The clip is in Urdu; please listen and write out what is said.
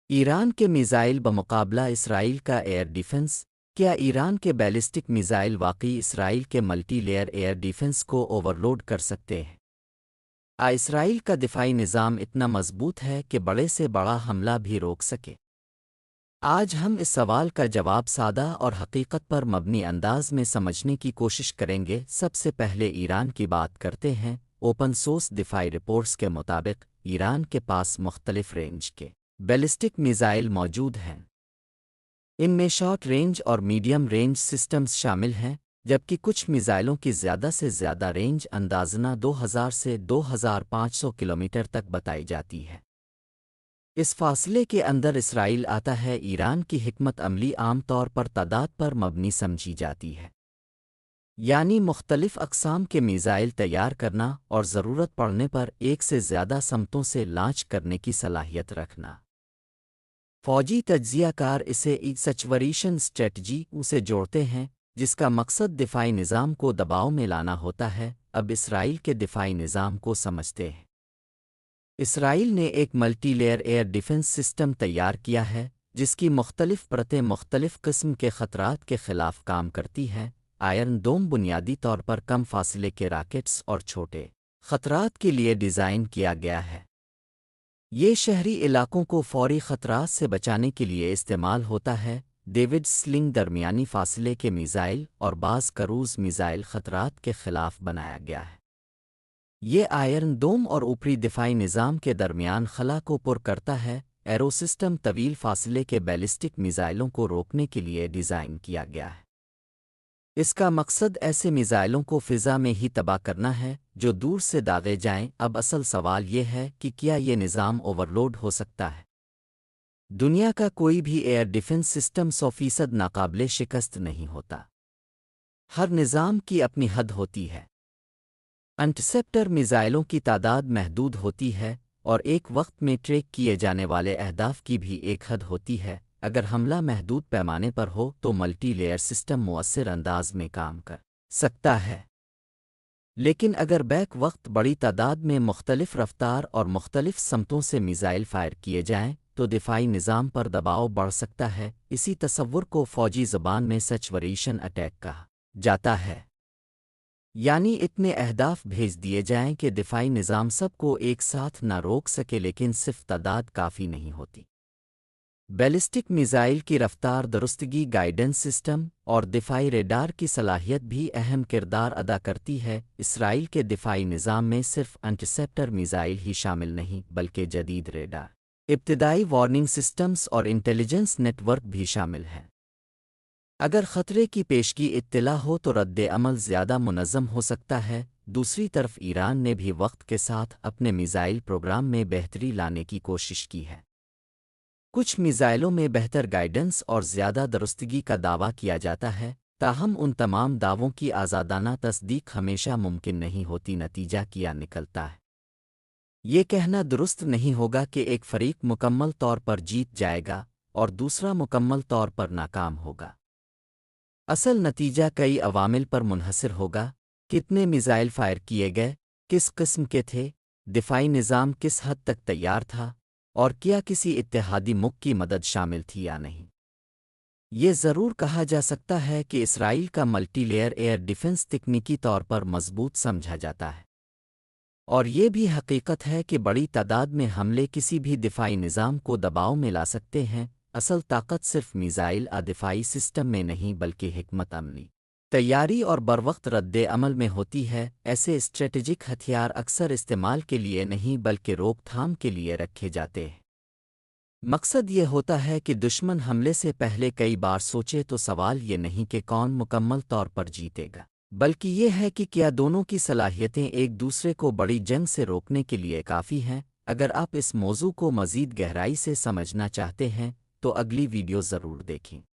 ایران کے میزائل بمقابلہ اسرائیل کا ایئر ڈیفنس۔ کیا ایران کے بیلسٹک میزائل واقعی اسرائیل کے ملٹی لیئر ایئر ڈیفنس کو اوورلوڈ کر سکتے ہیں؟ اسرائیل کا دفاعی نظام اتنا مضبوط ہے کہ بڑے سے بڑا حملہ بھی روک سکے؟ آج ہم اس سوال کا جواب سادہ اور حقیقت پر مبنی انداز میں سمجھنے کی کوشش کریں گے۔ سب سے پہلے ایران کی بات کرتے ہیں۔ اوپن سورس دفاعی رپورٹس کے مطابق ایران کے پاس مختلف رینج کے بیلسٹک میزائل موجود ہیں۔ ان میں شارٹ رینج اور میڈیم رینج سسٹمز شامل ہیں، جبکہ کچھ میزائلوں کی زیادہ سے زیادہ رینج اندازنہ 2000 سے 2500 کلومیٹر تک بتائی جاتی ہے۔ اس فاصلے کے اندر اسرائیل آتا ہے۔ ایران کی حکمت عملی عام طور پر تعداد پر مبنی سمجھی جاتی ہے، یعنی مختلف اقسام کے میزائل تیار کرنا اور ضرورت پڑنے پر ایک سے زیادہ سمتوں سے لانچ کرنے کی صلاحیت رکھنا۔ فوجی تجزیہ کار اسے ایک سچوریشن اسٹریٹجی سے جوڑتے ہیں، جس کا مقصد دفاعی نظام کو دباؤ میں لانا ہوتا ہے۔ اب اسرائیل کے دفاعی نظام کو سمجھتے ہیں۔ اسرائیل نے ایک multi layer air defence system تیار کیا ہے، جس کی مختلف پرتیں مختلف قسم کے خطرات کے خلاف کام کرتی ہیں۔ آئرن ڈوم بنیادی طور پر کم فاصلے کے راکٹس اور چھوٹے خطرات کے لیے ڈیزائن کیا گیا ہے۔ یہ شہری علاقوں کو فوری خطرات سے بچانے کے لیے استعمال ہوتا ہے۔ ڈیوڈ سلنگ درمیانی فاصلے کے میزائل اور بعض کروز میزائل خطرات کے خلاف بنایا گیا ہے۔ یہ آئرن ڈوم اور اوپری دفاعی نظام کے درمیان خلا کو پر کرتا ہے۔ ایرو سسٹم طویل فاصلے کے بیلسٹک میزائلوں کو روکنے کے لیے ڈیزائن کیا گیا ہے۔ اس کا مقصد ایسے میزائلوں کو فضا میں ہی تباہ کرنا ہے جو دور سے داغے جائیں۔ اب اصل سوال یہ ہے کہ کیا یہ نظام اوورلوڈ ہو سکتا ہے؟ دنیا کا کوئی بھی ایئر ڈیفنس سسٹم 100% ناقابل شکست نہیں ہوتا۔ ہر نظام کی اپنی حد ہوتی ہے۔ انٹرسیپٹر میزائلوں کی تعداد محدود ہوتی ہے، اور ایک وقت میں ٹریک کیے جانے والے اہداف کی بھی ایک حد ہوتی ہے۔ اگر حملہ محدود پیمانے پر ہو تو ملٹی لیئر سسٹم مؤثر انداز میں کام کر سکتا ہے، لیکن اگر بیک وقت بڑی تعداد میں مختلف رفتار اور مختلف سمتوں سے میزائل فائر کیے جائیں تو دفاعی نظام پر دباؤ بڑھ سکتا ہے۔ اسی تصور کو فوجی زبان میں سچوریشن اٹیک کہا جاتا ہے، یعنی اتنے اہداف بھیج دیے جائیں کہ دفاعی نظام سب کو ایک ساتھ نہ روک سکے، لیکن صرف تعداد کافی نہیں ہوتی۔ بیلسٹک میزائل کی رفتار، درستگی، گائیڈنس سسٹم اور دفاعی ریڈار کی صلاحیت بھی اہم کردار ادا کرتی ہے۔ اسرائیل کے دفاعی نظام میں صرف انٹرسیپٹر میزائل ہی شامل نہیں، بلکہ جدید ریڈار، ابتدائی وارننگ سسٹمز اور انٹیلیجنس نیٹ ورک بھی شامل ہیں۔ اگر خطرے کی پیشگی اطلاع ہو تو رد عمل زیادہ منظم ہو سکتا ہے۔ دوسری طرف ایران نے بھی وقت کے ساتھ اپنے میزائل پروگرام میں بہتری لانے کی کوشش کی ہے۔ کچھ میزائلوں میں بہتر گائیڈنس اور زیادہ درستگی کا دعویٰ کیا جاتا ہے، تاہم ان تمام دعووں کی آزادانہ تصدیق ہمیشہ ممکن نہیں ہوتی۔ نتیجہ کیا نکلتا ہے؟ یہ کہنا درست نہیں ہوگا کہ ایک فریق مکمل طور پر جیت جائے گا اور دوسرا مکمل طور پر ناکام ہوگا۔ اصل نتیجہ کئی عوامل پر منحصر ہوگا۔ کتنے میزائل فائر کیے گئے، کس قسم کے تھے، دفاعی نظام کس حد تک تیار تھا، اور کیا کسی اتحادی ملک کی مدد شامل تھی یا نہیں۔ یہ ضرور کہا جا سکتا ہے کہ اسرائیل کا ملٹی لیئر ایئر ڈیفنس تکنیکی طور پر مضبوط سمجھا جاتا ہے، اور یہ بھی حقیقت ہے کہ بڑی تعداد میں حملے کسی بھی دفاعی نظام کو دباؤ میں لا سکتے ہیں۔ اصل طاقت صرف میزائل دفاعی سسٹم میں نہیں، بلکہ حکمت عملی، تیاری اور بروقت رد عمل میں ہوتی ہے۔ ایسے اسٹریٹجک ہتھیار اکثر استعمال کے لیے نہیں بلکہ روک تھام کے لیے رکھے جاتے ہیں۔ مقصد یہ ہوتا ہے کہ دشمن حملے سے پہلے کئی بار سوچے۔ تو سوال یہ نہیں کہ کون مکمل طور پر جیتے گا، بلکہ یہ ہے کہ کیا دونوں کی صلاحیتیں ایک دوسرے کو بڑی جنگ سے روکنے کے لیے کافی ہیں۔ اگر آپ اس موضوع کو مزید گہرائی سے سمجھنا چاہتے ہیں تو اگلی ویڈیو ضرور دیکھیں۔